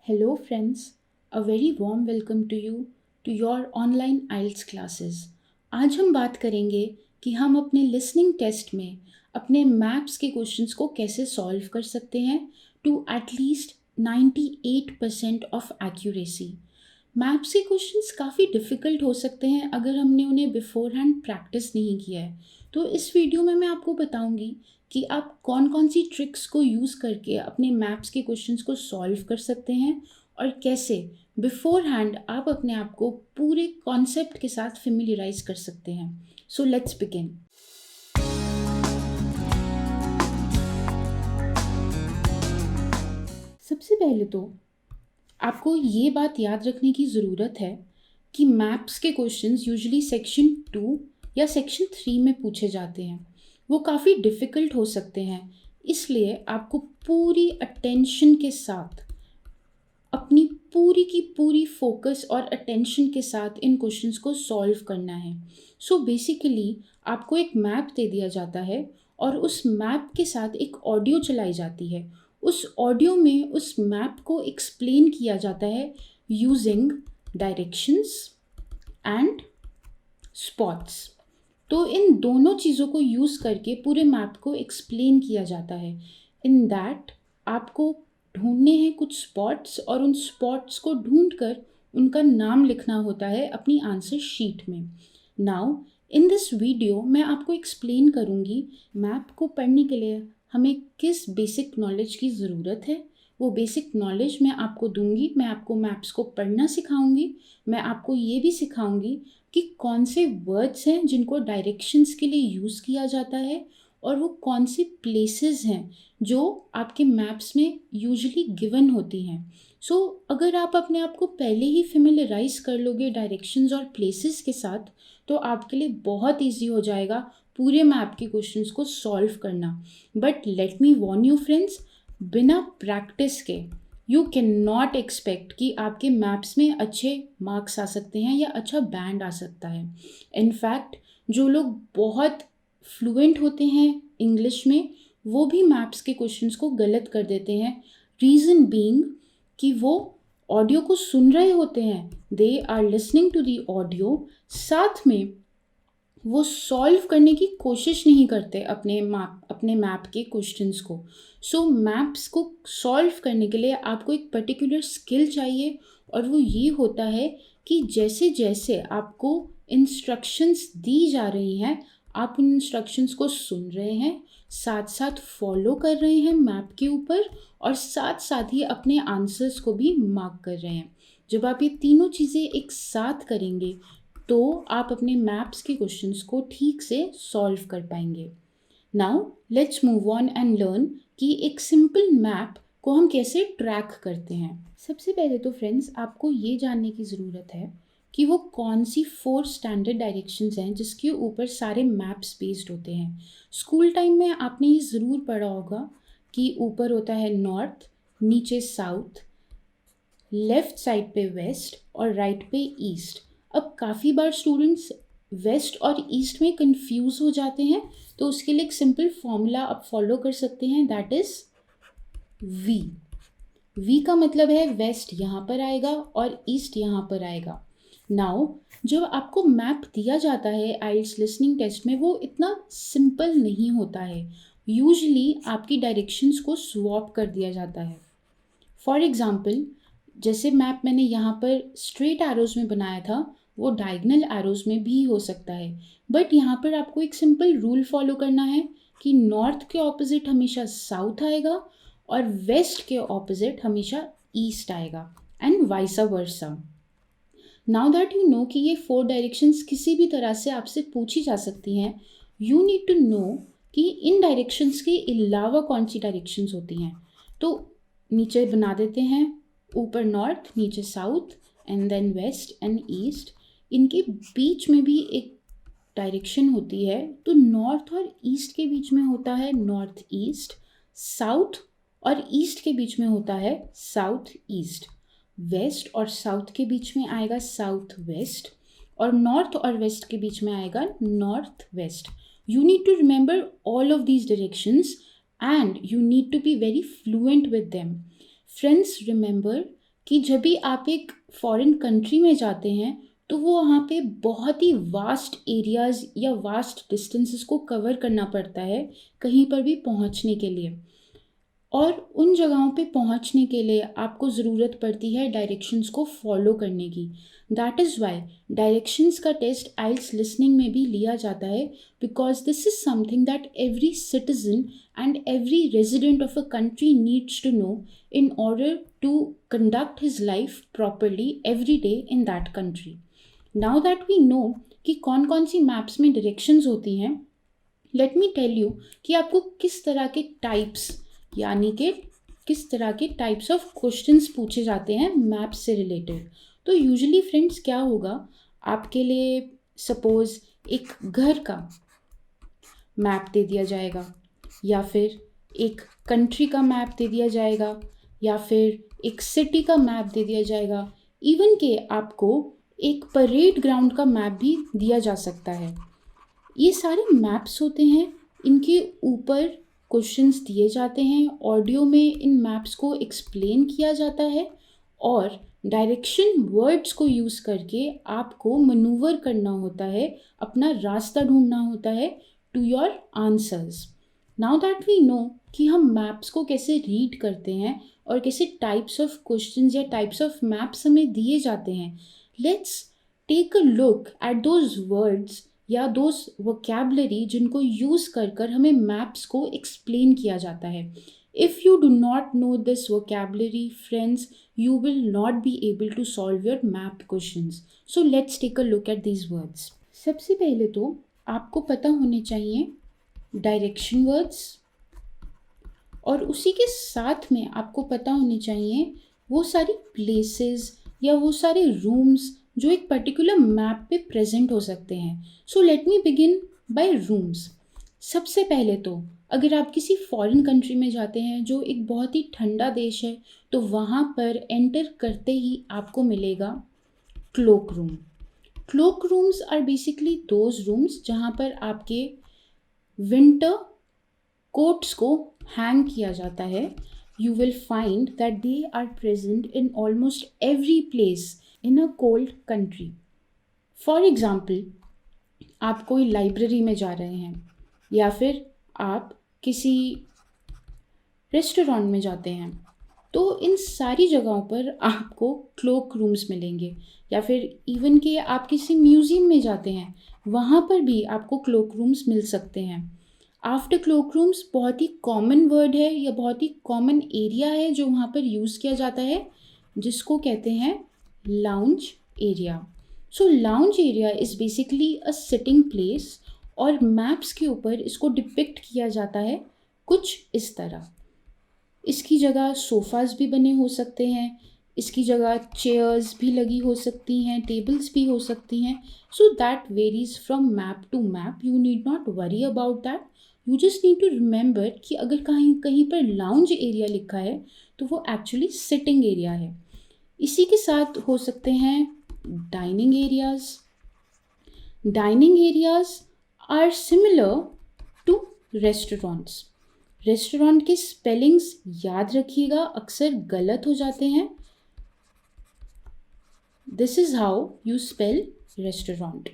Hello, friends. A very warm welcome to you to your online IELTS classes. आज हम बात करेंगे कि हम अपने लिसनिंग टेस्ट में अपने मैप्स के क्वेश्चंस को कैसे सॉल्व कर सकते हैं to at least 98% of accuracy. Maps के क्वेश्चंस काफ़ी डिफ़िकल्ट हो सकते हैं अगर हमने उन्हें बिफोर हैंड प्रैक्टिस नहीं किया है. तो इस वीडियो में मैं आपको बताऊंगी कि आप कौन कौन सी ट्रिक्स को यूज़ करके अपने मैप्स के क्वेश्चंस को सॉल्व कर सकते हैं और कैसे बिफोर हैंड आप अपने आप को पूरे कॉन्सेप्ट के साथ फेमिलियराइज कर सकते हैं. So let's begin. सबसे पहले तो आपको ये बात याद रखने की ज़रूरत है कि मैप्स के क्वेश्चंस यूजुअली सेक्शन 2 या सेक्शन 3 में पूछे जाते हैं. वो काफ़ी डिफ़िकल्ट हो सकते हैं, इसलिए आपको पूरी अटेंशन के साथ अपनी पूरी की पूरी फोकस और अटेंशन के साथ इन क्वेश्चंस को सॉल्व करना है. सो बेसिकली आपको एक मैप दे दिया जाता है और उस मैप के साथ एक ऑडियो चलाई जाती है. उस ऑडियो में उस मैप को एक्सप्लेन किया जाता है यूजिंग डायरेक्शंस एंड स्पॉट्स. तो इन दोनों चीज़ों को यूज़ करके पूरे मैप को एक्सप्लेन किया जाता है. इन दैट आपको ढूंढने हैं कुछ स्पॉट्स और उन स्पॉट्स को ढूंढकर उनका नाम लिखना होता है अपनी आंसर शीट में. नाउ इन दिस वीडियो मैं आपको एक्सप्लेन करूँगी मैप को पढ़ने के लिए हमें किस बेसिक नॉलेज की ज़रूरत है. वो बेसिक नॉलेज मैं आपको दूंगी. मैं आपको मैप्स को पढ़ना सिखाऊंगी. मैं आपको ये भी सिखाऊंगी कि कौन से वर्ड्स हैं जिनको डायरेक्शंस के लिए यूज़ किया जाता है और वो कौन सी प्लेसेस हैं जो आपके मैप्स में यूजुअली गिवन होती हैं. सो अगर आप अपने आप को पहले ही फेमिलियराइज कर लोगे डायरेक्शंस और प्लेसेस के साथ तो आपके लिए बहुत ईजी हो जाएगा पूरे मैप के क्वेश्चंस को सॉल्व करना. But let me Warne you friends, बिना प्रैक्टिस के यू कैन नॉट एक्सपेक्ट कि आपके मैप्स में अच्छे मार्क्स आ सकते हैं या अच्छा बैंड आ सकता है. इनफैक्ट जो लोग बहुत फ्लुएंट होते हैं इंग्लिश में वो भी मैप्स के क्वेश्चंस को गलत कर देते हैं. रीज़न बीइंग कि वो ऑडियो को सुन रहे होते हैं, they are listening to the audio, साथ में वो सॉल्व करने की कोशिश नहीं करते अपने मैप के क्वेश्चंस को. सो मैप्स को सॉल्व करने के लिए आपको एक पर्टिकुलर स्किल चाहिए और वो ये होता है कि जैसे जैसे आपको इंस्ट्रक्शंस दी जा रही हैं आप उन इंस्ट्रक्शंस को सुन रहे हैं, साथ साथ फॉलो कर रहे हैं मैप के ऊपर और साथ साथ ही अपने आंसर्स को भी मार्क कर रहे हैं. जब आप ये तीनों चीज़ें एक साथ करेंगे तो आप अपने मैप्स के क्वेश्चंस को ठीक से सॉल्व कर पाएंगे. Now let's move on and learn कि एक सिंपल मैप को हम कैसे ट्रैक करते हैं. सबसे पहले तो फ्रेंड्स आपको ये जानने की ज़रूरत है कि वो कौन सी 4 स्टैंडर्ड डायरेक्शंस हैं जिसके ऊपर सारे मैप्स बेस्ड होते हैं. स्कूल टाइम में आपने ये ज़रूर पढ़ा होगा कि ऊपर होता है नॉर्थ, नीचे साउथ, लेफ़्ट साइड पे वेस्ट और राइट पे ईस्ट. अब काफ़ी बार स्टूडेंट्स वेस्ट और ईस्ट में कंफ्यूज हो जाते हैं तो उसके लिए एक सिंपल फॉर्मूला आप फॉलो कर सकते हैं, दैट इज़ वी. वी का मतलब है वेस्ट यहाँ पर आएगा और ईस्ट यहाँ पर आएगा. नाउ जब आपको मैप दिया जाता है आइल्स लिसनिंग टेस्ट में वो इतना सिंपल नहीं होता है. यूजुअली आपकी डायरेक्शंस को स्वॉप कर दिया जाता है. फॉर एग्ज़ाम्पल जैसे मैप मैंने यहाँ पर स्ट्रेट एरोज़ में बनाया था वो डायगनल एरोज़ में भी हो सकता है. बट यहाँ पर आपको एक सिंपल रूल फॉलो करना है कि नॉर्थ के ऑपोजिट हमेशा साउथ आएगा और वेस्ट के ऑपोजिट हमेशा ईस्ट आएगा and vice versa. Now that you know कि ये 4 डायरेक्शंस किसी भी तरह से आपसे पूछी जा सकती हैं, यू नीड टू नो कि इन डायरेक्शंस के अलावा कौन सी डायरेक्शंस होती हैं. तो नीचे बना देते हैं ऊपर नॉर्थ, नीचे south and then west and east. इनके बीच में भी एक डायरेक्शन होती है. तो नॉर्थ और ईस्ट के बीच में होता है नॉर्थ ईस्ट, साउथ और ईस्ट के बीच में होता है साउथ ईस्ट, वेस्ट और साउथ के बीच में आएगा साउथ वेस्ट और नॉर्थ और वेस्ट के बीच में आएगा north west. You need to remember all of these directions and you need to be very fluent with them. Friends, remember कि जब भी आप एक फॉरेन कंट्री में जाते हैं तो वो वहाँ पे बहुत ही वास्ट एरियाज़ या वास्ट डिस्टेंसेस को कवर करना पड़ता है कहीं पर भी पहुँचने के लिए। और उन जगहों पे पहुँचने के लिए आपको ज़रूरत पड़ती है डायरेक्शंस को फॉलो करने की। दैट इज़ वाई डायरेक्शंस का टेस्ट आइल्स लिसनिंग में भी लिया जाता है, because this is something that every citizen and every resident of a country needs to know in order to conduct his life properly every day in that country. Now that we know कि कौन कौन सी maps में directions होती हैं, let me tell you कि आपको किस तरह के टाइप्स यानी कि किस तरह के टाइप्स ऑफ क्वेश्चंस पूछे जाते हैं मैप्स से रिलेटेड। तो यूजुअली फ्रेंड्स क्या होगा, आपके लिए सपोज एक घर का मैप दे दिया जाएगा, या फिर एक कंट्री का मैप दे दिया जाएगा, या फिर एक सिटी का मैप दे दिया जाएगा, इवन के आपको एक परेड ग्राउंड का मैप भी दिया जा सकता है। ये सारे मैप्स होते हैं, इनके ऊपर क्वेश्चंस दिए जाते हैं, ऑडियो में इन मैप्स को एक्सप्लेन किया जाता है और डायरेक्शन वर्ड्स को यूज़ करके आपको मनूवर करना होता है, अपना रास्ता ढूंढना होता है to your answers. Now that we know कि हम मैप्स को कैसे रीड करते हैं और कैसे टाइप्स ऑफ क्वेश्चंस या टाइप्स ऑफ मैप्स हमें दिए जाते हैं, let's take a look at those words या दोज वोकैबुलरी जिनको यूज़ कर कर हमें मैप्स को एक्सप्लेन किया जाता है। If you do not know this vocabulary friends, you will not be able to solve your map questions. So let's take a look at these words. सबसे पहले तो आपको पता होने चाहिए डायरेक्शन वर्ड्स, और उसी के साथ में आपको पता होने चाहिए वो सारी प्लेसेस या वो सारे रूम्स जो एक पर्टिकुलर मैप पे प्रेजेंट हो सकते हैं। So let me begin by rooms. सबसे पहले तो अगर आप किसी फॉरेन कंट्री में जाते हैं जो एक बहुत ही ठंडा देश है, तो वहाँ पर एंटर करते ही आपको मिलेगा cloak room. Cloak rooms are basically those rooms जहाँ पर आपके विंटर कोट्स को हैंग किया जाता है। You will find that they are present in almost every place in a cold country. For example, आप कोई लाइब्रेरी में जा रहे हैं या फिर आप किसी रेस्टोरेंट में जाते हैं, तो इन सारी जगहों पर आपको क्लोक रूम्स मिलेंगे। या फिर इवन कि आप किसी म्यूज़ियम में जाते हैं, वहाँ पर भी आपको क्लोक रूम्स मिल सकते हैं। आफ्टर क्लोक रूम्स बहुत ही कॉमन वर्ड है या बहुत ही कॉमन एरिया है जो वहाँ पर यूज़ किया जाता है, जिसको कहते हैं lounge area. So lounge area is basically a sitting place, और मैप्स के ऊपर इसको डिपिक्ट किया जाता है कुछ इस तरह। इसकी जगह सोफ़ाज़ भी बने हो सकते हैं, इसकी जगह चेयर्स भी लगी हो सकती हैं, टेबल्स भी हो सकती हैं। So that varies from map to map, you need not worry about that. You just need to remember कि अगर कहीं कहीं पर लाउंज एरिया लिखा है तो वो एक्चुअली सिटिंग एरिया है। इसी के साथ हो सकते हैं dining areas. Dining areas are similar to restaurants. Restaurant के स्पेलिंग्स याद रखिएगा, अक्सर गलत हो जाते हैं। This is how you spell restaurant.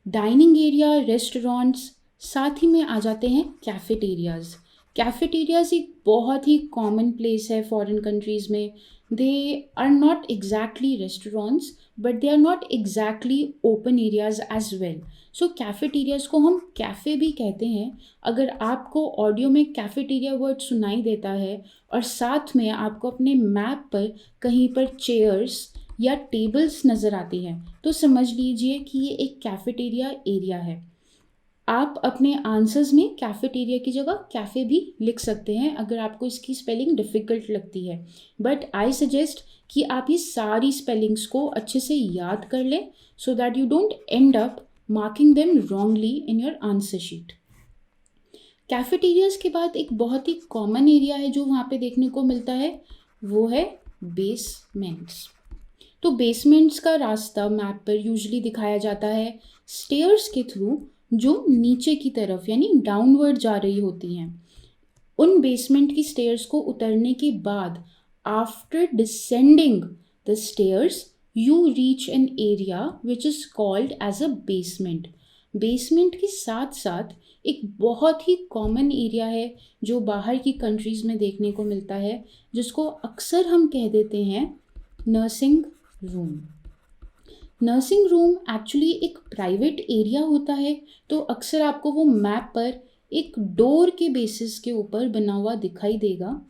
Dining area, restaurants, साथ ही में आ जाते हैं कैफेटेरियाज़। कैफेटेरियाज़ एक बहुत ही कॉमन प्लेस है फॉरेन कंट्रीज़ में। They are not exactly restaurants, but they are not exactly open areas as well. So cafeterias को हम कैफ़े भी कहते हैं। अगर आपको ऑडियो में कैफेटेरिया वर्ड सुनाई देता है और साथ में आपको अपने मैप पर कहीं पर चेयर्स या टेबल्स नज़र आती हैं, तो समझ लीजिए कि ये एक कैफेटेरिया एरिया है। आप अपने आंसर्स में कैफेटेरिया की जगह कैफ़े भी लिख सकते हैं अगर आपको इसकी स्पेलिंग डिफ़िकल्ट लगती है, बट आई सजेस्ट कि आप ये सारी स्पेलिंग्स को अच्छे से याद कर लें, so that you don't end up marking them wrongly in your answer sheet. Cafeterias के बाद एक बहुत ही कॉमन एरिया है जो वहाँ पे देखने को मिलता है, वो है बेसमेंट्स। तो बेसमेंट्स का रास्ता मैप पर यूजुअली दिखाया जाता है स्टेयर्स के थ्रू, जो नीचे की तरफ यानी डाउनवर्ड जा रही होती हैं। उन बेसमेंट की स्टेयर्स को उतरने के बाद after descending the stairs you reach an area which is called as a basement. Basement के साथ साथ एक बहुत ही कॉमन एरिया है जो बाहर की कंट्रीज़ में देखने को मिलता है, जिसको अक्सर हम कह देते हैं nursing room. Nursing room actually एक प्राइवेट एरिया होता है, तो अक्सर आपको वो मैप पर एक डोर के बेसिस के ऊपर बना हुआ दिखाई देगा।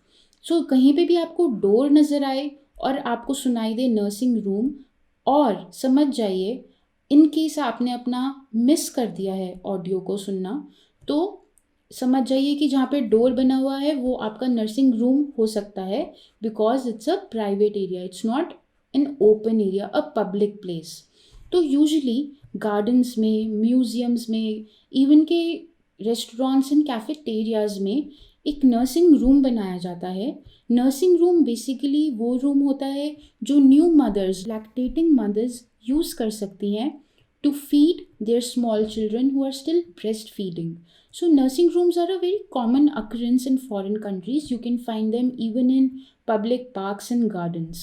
सो कहीं पे भी आपको डोर नज़र आए और आपको सुनाई दे नर्सिंग रूम, और समझ जाइए इन केस आपने अपना मिस कर दिया है ऑडियो को सुनना, तो समझ जाइए कि जहाँ पे डोर बना हुआ है वो आपका नर्सिंग रूम हो सकता है, because it's a private area, it's not an open area, a public place. तो यूजुअली गार्डन्स में, म्यूजियम्स में, इवन के रेस्टोरेंट्स एंड कैफेटेरियाज में एक नर्सिंग रूम बनाया जाता है। नर्सिंग रूम बेसिकली वो रूम होता है जो new mothers, lactating mothers use कर सकती हैं to feed their small children who are still breastfeeding. So nursing rooms are a very common occurrence in foreign countries. You can find them even in public parks and gardens.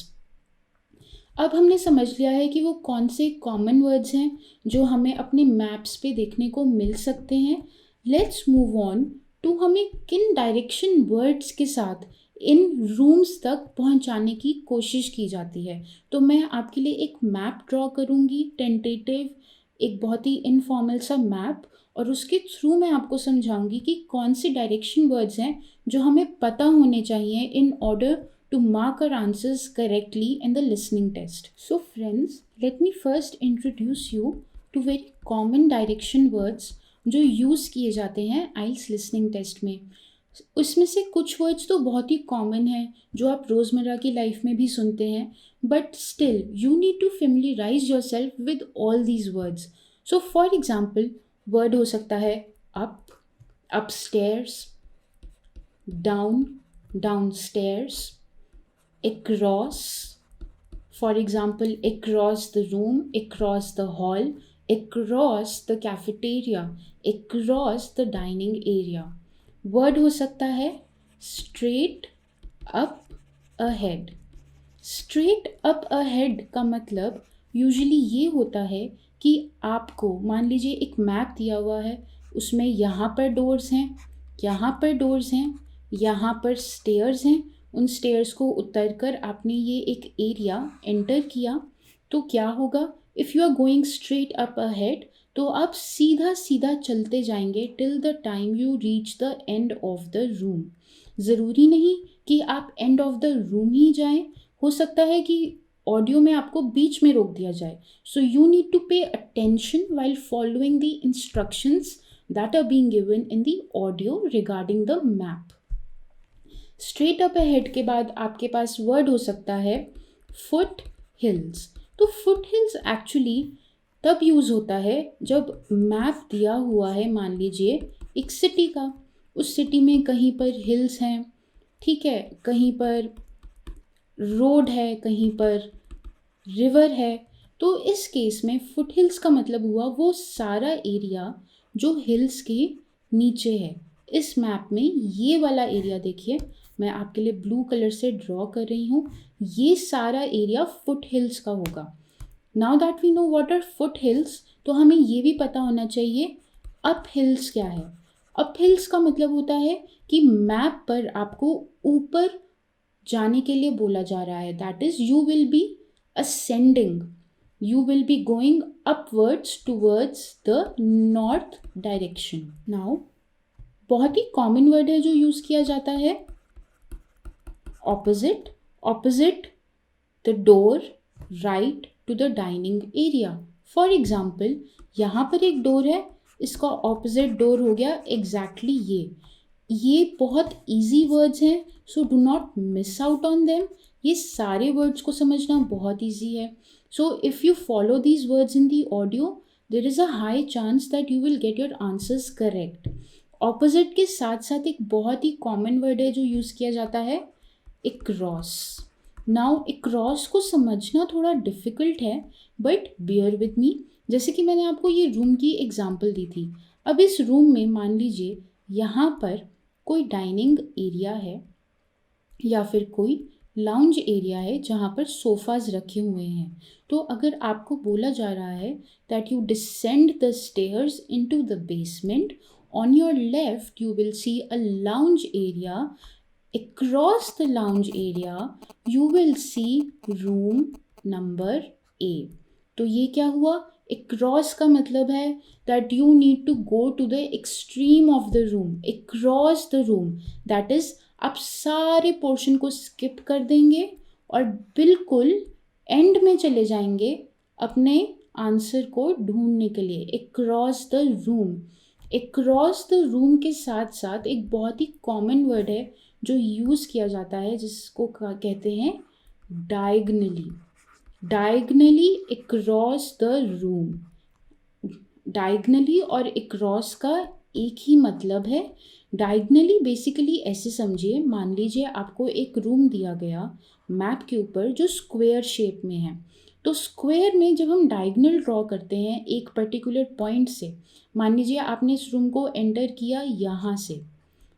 अब हमने समझ लिया है कि वो कौन से कॉमन वर्ड्स हैं जो हमें अपने मैप्स पे देखने को मिल सकते हैं। लेट्स मूव ऑन टू हमें किन डायरेक्शन वर्ड्स के साथ इन रूम्स तक पहुंचाने की कोशिश की जाती है। तो मैं आपके लिए एक मैप ड्रॉ करूंगी, टेंटेटिव, एक बहुत ही इनफॉर्मल सा मैप, और उसके थ्रू मैं आपको समझाऊंगी कि कौन से डायरेक्शन वर्ड्स हैं जो हमें पता होने चाहिए in order to mark our answers correctly in the listening test. So friends, let me first introduce you to very common direction words जो यूज़ किए जाते हैं आइल्स लिसनिंग टेस्ट में। उसमें से कुछ वर्ड्स तो बहुत ही कॉमन हैं जो आप रोज़मर्रा की लाइफ में भी सुनते हैं, but still you need to familiarise yourself with all these words. So for example word हो सकता है up, upstairs, down, downstairs, across, for example across the room, across the hall, across the cafeteria, across the dining area. Word हो सकता है straight up ahead. Straight up ahead का मतलब usually ये होता है कि आपको मान लीजिए एक मैप दिया हुआ है, उसमें यहाँ पर डोर्स हैं, यहाँ पर डोर्स हैं, यहाँ पर स्टेयर्स हैं, उन स्टेयर्स को उतर कर आपने ये एक एरिया एंटर किया, तो क्या होगा, if you are going straight up ahead तो आप सीधा सीधा चलते जाएंगे till the time you reach the end of the room. ज़रूरी नहीं कि आप एंड ऑफ द रूम ही जाएं, हो सकता है कि ऑडियो में आपको बीच में रोक दिया जाए। So you need to pay attention while following the instructions that are being given in the audio regarding the map. Straight up ahead के बाद आपके पास वर्ड हो सकता है फुट हिल्स। तो फुट हिल्स एक्चुअली तब यूज़ होता है जब मैप दिया हुआ है, मान लीजिए एक सिटी का, उस सिटी में कहीं पर हिल्स हैं, ठीक है, कहीं पर रोड है, कहीं पर रिवर है, तो इस केस में फुट हिल्स का मतलब हुआ वो सारा एरिया जो हिल्स के नीचे है। इस मैप में ये वाला एरिया देखिए, मैं आपके लिए ब्लू कलर से ड्रॉ कर रही हूँ, ये सारा एरिया फुट हिल्स का होगा। Now that we know what are foothills, तो हमें ये भी पता होना चाहिए अप हिल्स क्या है। अप हिल्स का मतलब होता है कि मैप पर आपको ऊपर जाने के लिए बोला जा रहा है, that is you will B ascending, you will be going upwards towards the north direction. Now बहुत ही कॉमन वर्ड है जो यूज़ किया जाता है opposite, opposite the door right to the dining area. For example यहाँ पर एक डोर है, इसका opposite डोर हो गया exactly ये बहुत easy words हैं, so do not miss out on them. ये सारे words को समझना बहुत easy है. So if you follow these words in the audio, there is a high chance that you will get your answers correct. Opposite के साथ साथ एक बहुत ही common word है जो यूज़ किया जाता है across. Now across को समझना थोड़ा difficult है, but bear with me. जैसे कि मैंने आपको ये रूम की एग्जाम्पल दी थी। अब इस रूम में मान लीजिए यहाँ पर कोई डाइनिंग एरिया है या फिर कोई लाउंज एरिया है जहाँ पर सोफ़ाज रखे हुए हैं। तो अगर आपको बोला जा रहा है that you descend the stairs into the basement, on your left you will see a lounge area, across the lounge area you will see room number A। तो ये क्या हुआ? across का मतलब है that you need to go to the extreme of the room, across the room, that is आप सारे portion को स्किप कर देंगे और बिल्कुल एंड में चले जाएंगे अपने आंसर को ढूंढने के लिए। across the room, across the room के साथ साथ एक बहुत ही कॉमन वर्ड है जो यूज़ किया जाता है जिसको कहते हैं diagonally. Diagonally across the room. Diagonally और अक्रॉस का एक ही मतलब है। डायगनली बेसिकली ऐसे समझिए, मान लीजिए आपको एक रूम दिया गया मैप के ऊपर जो स्क्वायर शेप में है। तो स्क्वायर में जब हम डायगनल ड्रॉ करते हैं एक पर्टिकुलर पॉइंट से, मान लीजिए आपने इस रूम को एंटर किया यहाँ से,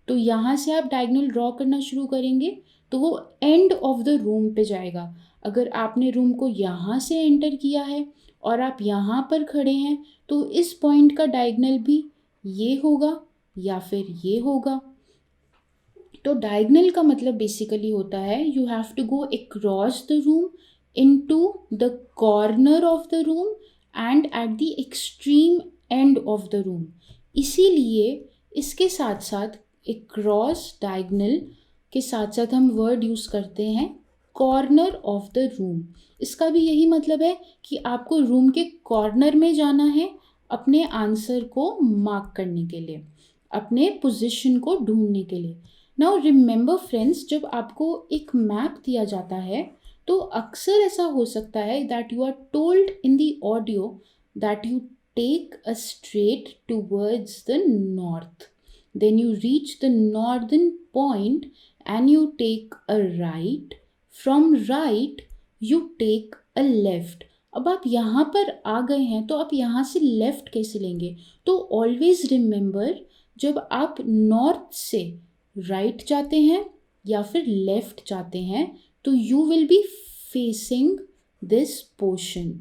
तो यहाँ से आप डायगनल ड्रॉ करना शुरू करेंगे तो वो एंड ऑफ द रूम पे जाएगा। अगर आपने रूम को यहाँ से एंटर किया है और आप यहाँ पर खड़े हैं तो इस पॉइंट का डायगनल भी ये होगा या फिर ये होगा। तो डायगनल का मतलब बेसिकली होता है you have to go across the room into the corner of the room and at the extreme end of the room. इसीलिए इसके साथ साथ अक्रॉस डायगनल के साथ साथ हम वर्ड यूज़ करते हैं कॉर्नर ऑफ द रूम। इसका भी यही मतलब है कि आपको रूम के कॉर्नर में जाना है अपने आंसर को मार्क करने के लिए, अपने पोजीशन को ढूंढने के लिए। नाउ रिमेंबर फ्रेंड्स, जब आपको एक मैप दिया जाता है तो अक्सर ऐसा हो सकता है that you are told in the audio that you take a straight towards the north, then you reach the northern point and you take a right, from right you take a left। अब आप यहाँ पर आ गए हैं तो आप यहाँ से लेफ्ट कैसे लेंगे? तो ऑलवेज रिमेंबर, जब आप नॉर्थ से राइट जाते हैं या फिर लेफ्ट जाते हैं तो you will be facing this portion.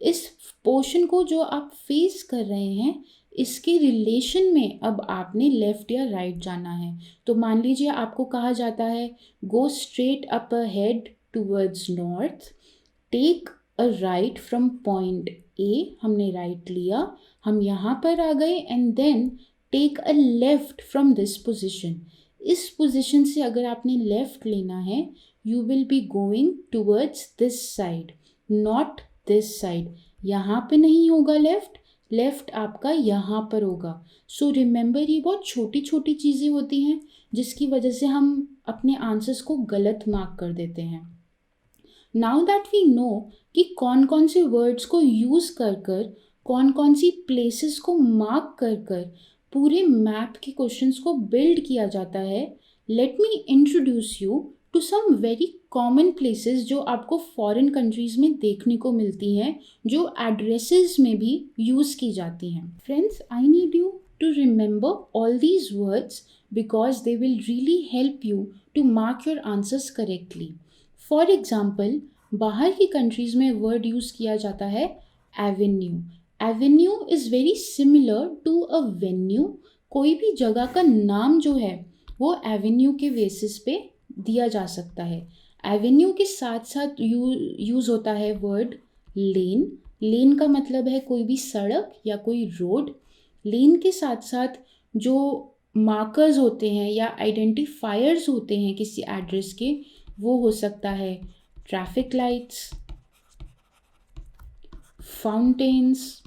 इस पोर्शन को जो आप फेस कर रहे हैं इसके रिलेशन में अब आपने लेफ़्ट या राइट जाना है। तो मान लीजिए आपको कहा जाता है go straight up ahead towards north, take a right from point A, हमने राइट लिया, हम यहाँ पर आ गए, and then take a left from this position. इस पोजिशन से अगर आपने लेफ़्ट लेना है you will be going towards this side, not this side. यहाँ पे नहीं होगा लेफ़्ट, लेफ़्ट आपका यहाँ पर होगा। सो रिमेंबर, ये बहुत छोटी छोटी चीज़ें होती हैं जिसकी वजह से हम अपने आंसर्स को गलत मार्क कर देते हैं। नाउ दैट वी नो कि कौन कौन से वर्ड्स को यूज़ कर कर, कौन कौन सी प्लेसेस को मार्क कर कर पूरे मैप के क्वेश्चंस को बिल्ड किया जाता है, let me introduce you to some very common places जो आपको फॉरेन कंट्रीज़ में देखने को मिलती हैं, जो एड्रेसेस में भी यूज़ की जाती हैं। Friends, I need you to remember all these words because they will really help you to mark your answers correctly. For example, बाहर की कंट्रीज़ में वर्ड यूज़ किया जाता है avenue. Avenue is very similar to a venue. कोई भी जगह का नाम जो है वो एवेन्यू के बेसिस पे दिया जा सकता है। एवेन्यू के साथ साथ यूज़ होता है वर्ड लेन। लेन का मतलब है कोई भी सड़क या कोई रोड। लेन के साथ साथ जो मार्कर्स होते हैं या आइडेंटिफायर्स होते हैं किसी एड्रेस के, वो हो सकता है traffic lights, fountains,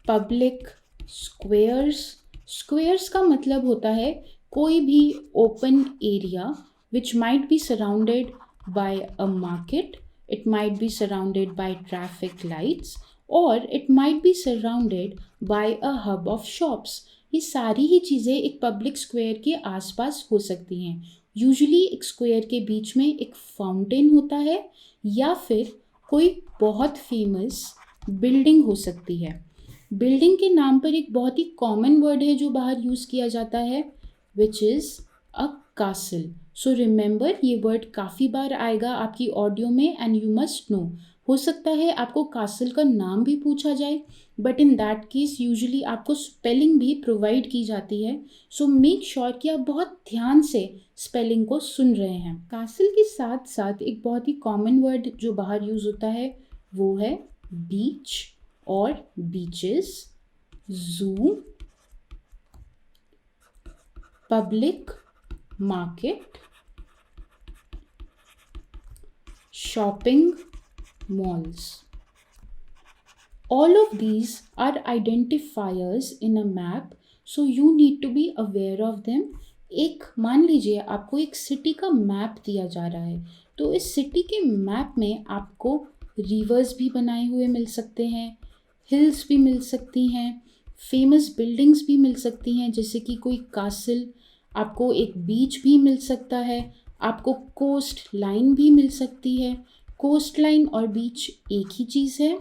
public squares. Squares का मतलब होता है कोई भी open area which might be surrounded by a market, it might be surrounded by traffic lights, or it might be surrounded by a hub of shops। ये सारी ही चीज़ें एक पब्लिक स्क्वायर के आसपास हो सकती हैं। यूजुअली एक स्क्वायर के बीच में एक फाउंटेन होता है या फिर कोई बहुत फेमस बिल्डिंग हो सकती है। बिल्डिंग के नाम पर एक बहुत ही कॉमन वर्ड है जो बाहर यूज़ किया जाता है, which is a castle। So remember, ये वर्ड काफ़ी बार आएगा आपकी ऑडियो में एंड यू मस्ट नो। हो सकता है आपको कासल का नाम भी पूछा जाए, but in that case usually आपको स्पेलिंग भी प्रोवाइड की जाती है। सो मेक श्योर कि आप बहुत ध्यान से स्पेलिंग को सुन रहे हैं। कासल के साथ साथ एक बहुत ही कॉमन वर्ड जो बाहर यूज़ होता है वो है बीच और बीचेस, जू, public market, shopping malls. All of these are identifiers in a map, so you need to be aware of them. एक मान लीजिए आपको एक सिटी का मैप दिया जा रहा है, तो इस सिटी के मैप में आपको रिवर्स भी बनाए हुए मिल सकते हैं, हिल्स भी मिल सकती हैं, फेमस बिल्डिंग्स भी मिल सकती हैं जैसे कि कोई कासल, आपको एक बीच भी मिल सकता है, आपको कोस्ट लाइन भी मिल सकती है। कोस्ट लाइन और बीच एक ही चीज़ है।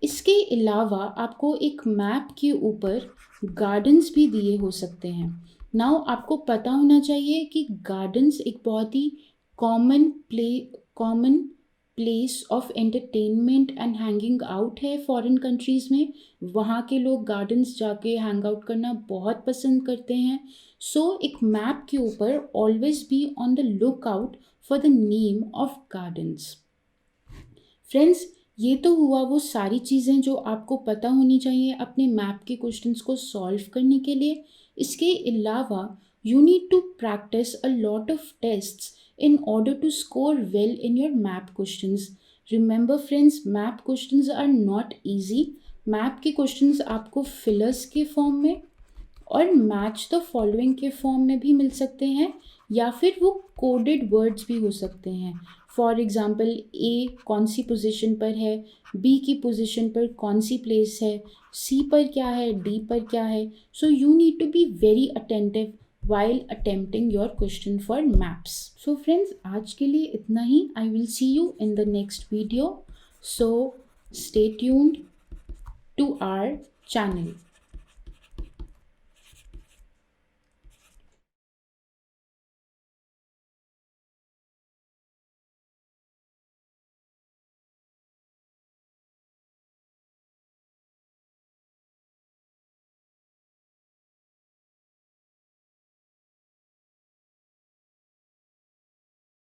इसके अलावा आपको एक मैप के ऊपर गार्डन्स भी दिए हो सकते हैं। नाउ आपको पता होना चाहिए कि गार्डन्स एक बहुत ही common place of entertainment and hanging out है फॉरेन कंट्रीज़ में। वहाँ के लोग गार्डन्स जाके हैंग आउट करना बहुत पसंद करते हैं। सो एक मैप के ऊपर always be on the look out for the name of gardens. Friends, ये तो हुआ वो सारी चीज़ें जो आपको पता होनी चाहिए अपने मैप के क्वेश्चंस को सॉल्व करने के लिए। इसके अलावा you need to practice a lot of tests in order to score well in your map questions. Remember friends, map questions are not easy. Map के क्वेश्चंस आपको फिलर्स के फॉर्म में और मैच द फॉलोइंग के form में भी मिल सकते हैं, या फिर वो कोडेड वर्ड्स भी हो सकते हैं। फॉर एग्ज़ाम्पल, ए कौन सी पोजीशन पर है, बी की पोजीशन पर कौन सी प्लेस है, सी पर क्या है, डी पर क्या है। So you need to be very attentive while attempting your question for maps. So friends, आज के लिए इतना ही. I will see you in the next video. So stay tuned to our channel.